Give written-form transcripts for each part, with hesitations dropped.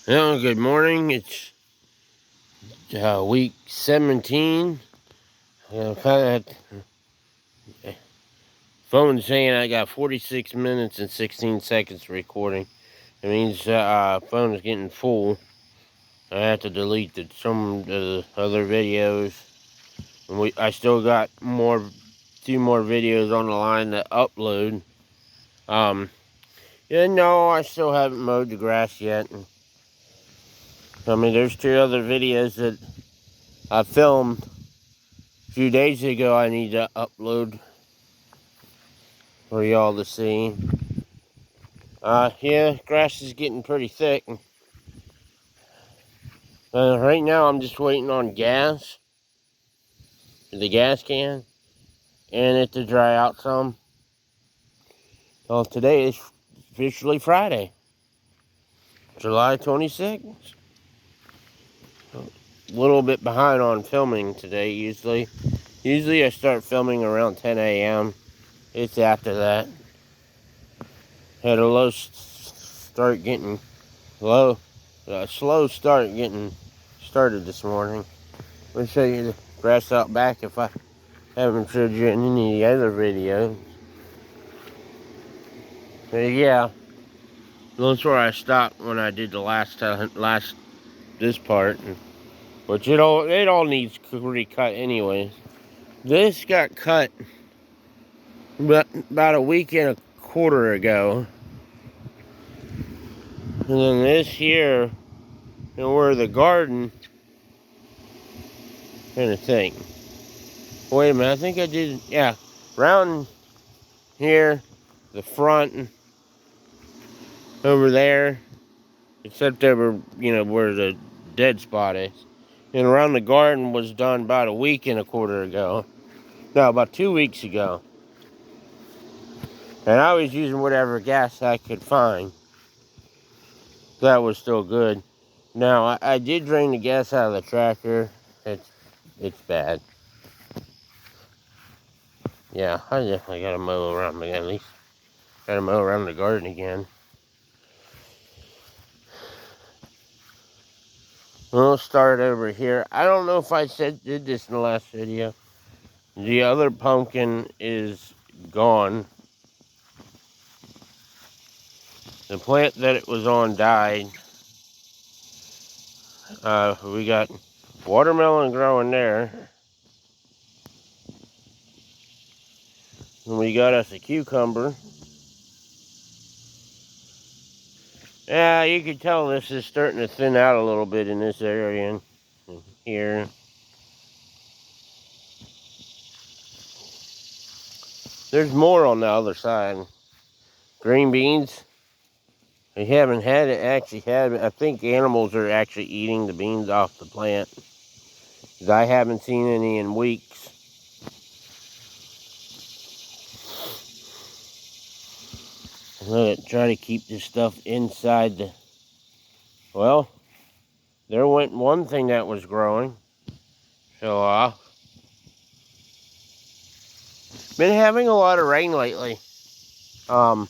Well, good morning. It's week 17. Kind of phone saying I got 46 minutes and 16 seconds recording. It means phone is getting full. I have to delete some of the other videos. And I still got two more videos on the line to upload. No, I still haven't mowed the grass yet. There's two other videos that I filmed a few days ago I need to upload for y'all to see. Yeah, grass is getting pretty thick. Right now I'm just waiting on the gas can, and it to dry out some. Well, today is officially Friday, July 26th. A little bit behind on filming today, usually. Usually I start filming around 10 a.m. It's after that. Had a slow start getting started this morning. Let me show you the grass out back if I haven't showed you in any other videos. Yeah, that's where I stopped when I did the last this part. Which it all needs recut anyways. This got cut about a week and a quarter ago. And then this here, where the garden, trying to think. Wait a minute, I think I did, yeah, around here, the front, over there, except over, where the dead spot is. And around the garden was done about a week and a quarter ago. No, about 2 weeks ago. And I was using whatever gas I could find. That was still good. Now, I did drain the gas out of the tractor. It's bad. Yeah, I definitely gotta mow around again. At least gotta mow around the garden again. We'll start over here. I don't know if I did this in the last video. The other pumpkin is gone. The plant that it was on died. We got watermelon growing there. And we got us a cucumber. Yeah, you can tell this is starting to thin out a little bit in this area here. There's more on the other side. Green beans. We haven't I think animals are actually eating the beans off the plant. I haven't seen any in weeks. I'm gonna try to keep this stuff inside the... Well, there went one thing that was growing. So, been having a lot of rain lately. We're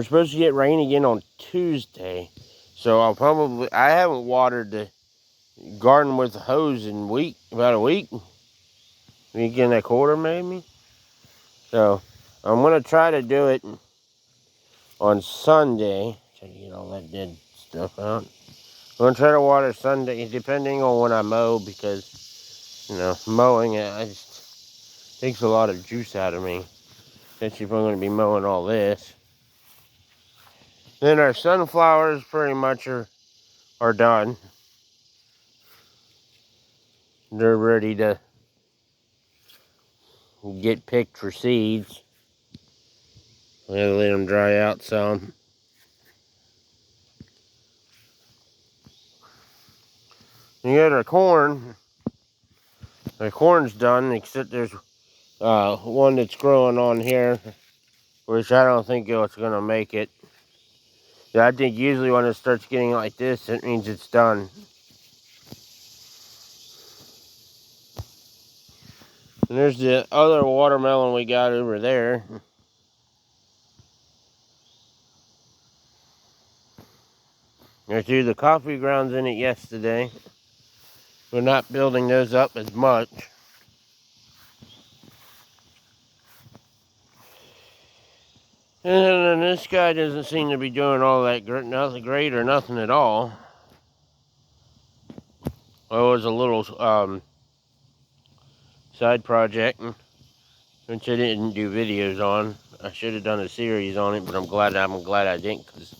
supposed to get rain again on Tuesday. So I haven't watered the garden with a hose in about a week. Week and a quarter maybe. So I'm gonna try to do it on Sunday. Try to get all that dead stuff out. I'm gonna try to water Sunday, depending on when I mow, because mowing it just takes a lot of juice out of me. Especially if I'm gonna be mowing all this. Then our sunflowers pretty much are done. They're ready to get picked for seeds. I'm gonna let them dry out some. You got our corn. The corn's done, except there's one that's growing on here, which I don't think it's gonna make it. Yeah, I think usually when it starts getting like this, it means it's done. And there's the other watermelon we got over there. I threw the coffee grounds in it yesterday. We're not building those up as much. And then this guy doesn't seem to be doing all that nothing great or nothing at all. Well, it was a little side project, which I didn't do videos on. I should have done a series on it, but I'm glad I didn't, because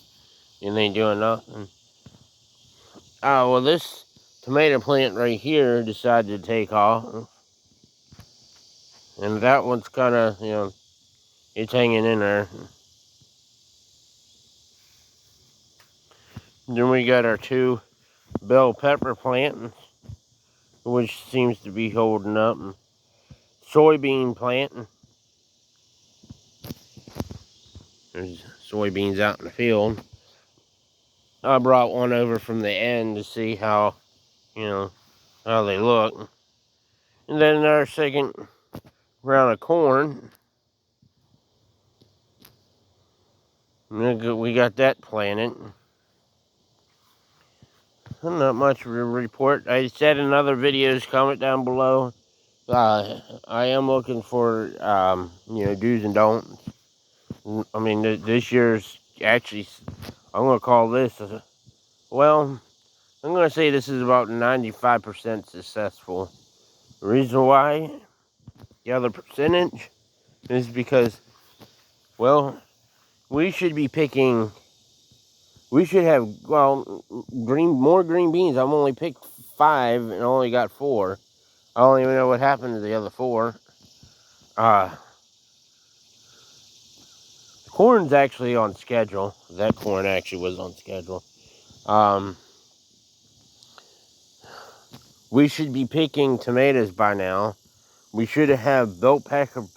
it ain't doing nothing. Oh, well, this tomato plant right here decided to take off. And that one's kind of, it's hanging in there. Then we got our 2 bell pepper plants, which seems to be holding up. And soybean planting. There's soybeans out in the field. I brought one over from the end to see how, how they look. And then our second round of corn. We got that planted. Not much of a report. I said in other videos, comment down below. I am looking for, do's and don'ts. I mean, this year's actually, I'm going to call this, well, I'm going to say this is about 95% successful. The reason why, the other percentage, is because, well, we should be picking, we should have, well, more green beans. I've only picked 5 and only got 4. I don't even know what happened to the other 4. Corn's actually on schedule. That corn actually was on schedule. We should be picking tomatoes by now. We should have bell peppers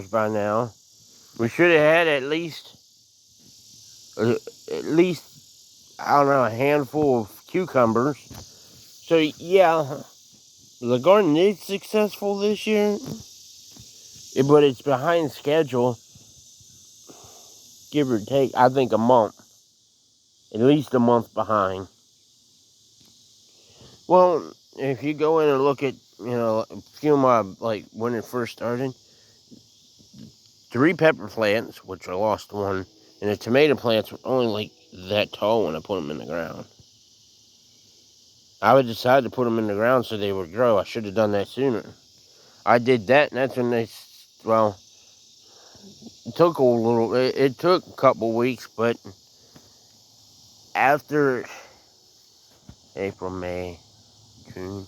by now. We should have had at least, I don't know, a handful of cucumbers. So yeah, the garden is successful this year, but it's behind schedule, give or take, I think a month. At least a month behind. Well, if you go in and look at, a few of my, when it first started, 3 pepper plants, which I lost 1, and the tomato plants were only that tall when I put them in the ground. I would decide to put them in the ground so they would grow. I should have done that sooner. I did that, and that's when it took it took a couple weeks, but after April, May, June,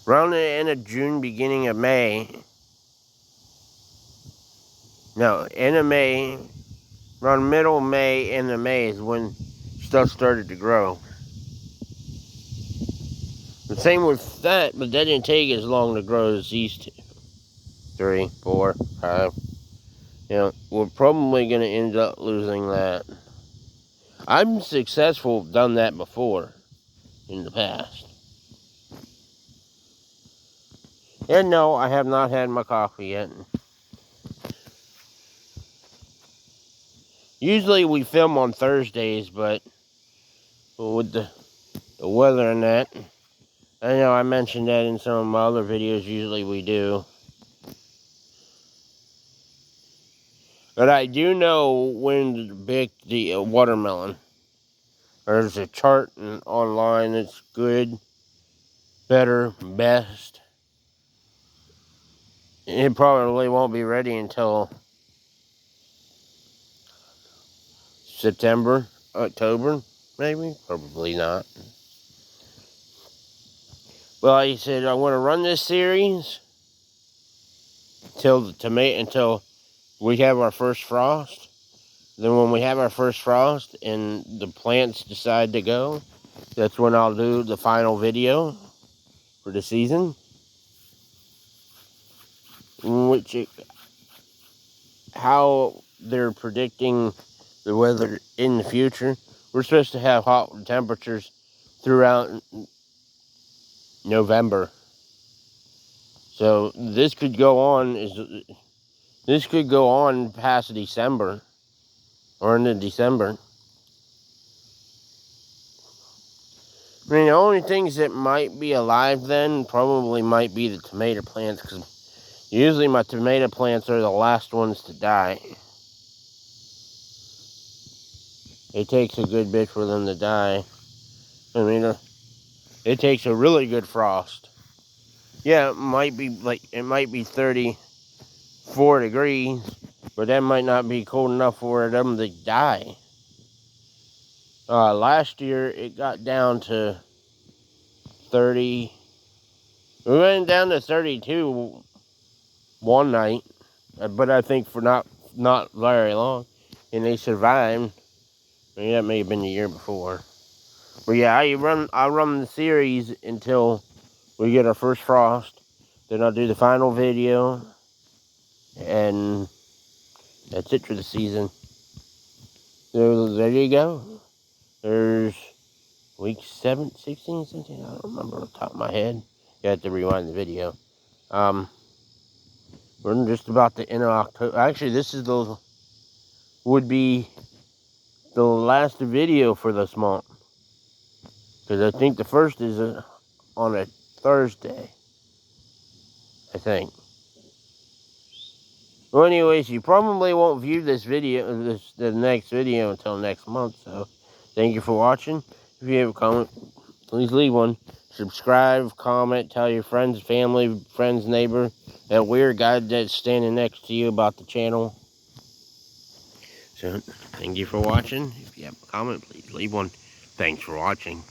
around the end of June, beginning of May, end of May, around middle of May, end of May is when stuff started to grow. The same with that, but that didn't take as long to grow as these 2. 3, 4, 5. We're probably going to end up losing that. I'm successful, done that before in the past. And no, I have not had my coffee yet. Usually we film on Thursdays, but with the weather and that, I know I mentioned that in some of my other videos, usually we do. But I do know when to pick the watermelon. There's a chart online that's good, better, best. It probably won't be ready until September, October, maybe? Probably not. Well, like I said, I want to run this series until we have our first frost. Then when we have our first frost and the plants decide to go, that's when I'll do the final video for the season. How they're predicting the weather in the future. We're supposed to have hot temperatures throughout November. So this could go on past December. or into December. I mean, the only things that might be alive then probably might be the tomato plants, because usually my tomato plants are the last ones to die. It takes a good bit for them to die. I mean, it takes a really good frost. Yeah, it might be 34 degrees, but that might not be cold enough for them to die. Last year, it got down to 30. We went down to 32 one night, but I think for not very long, and they survived. I mean, that may have been the year before. But yeah, I run the series until we get our first frost. Then I'll do the final video, and that's it for the season. So there you go. There's week 16, 17. I don't remember off the top of my head. You have to rewind the video. We're just about the end of October. Actually, would be the last video for this month, because I think the first is on a Thursday. I think. Well, anyways, you probably won't view this video, the next video, until next month. So, thank you for watching. If you have a comment, please leave one. Subscribe, comment, tell your friends, family, friends, neighbor, that weird guy that's standing next to you about the channel. So, thank you for watching. If you have a comment, please leave one. Thanks for watching.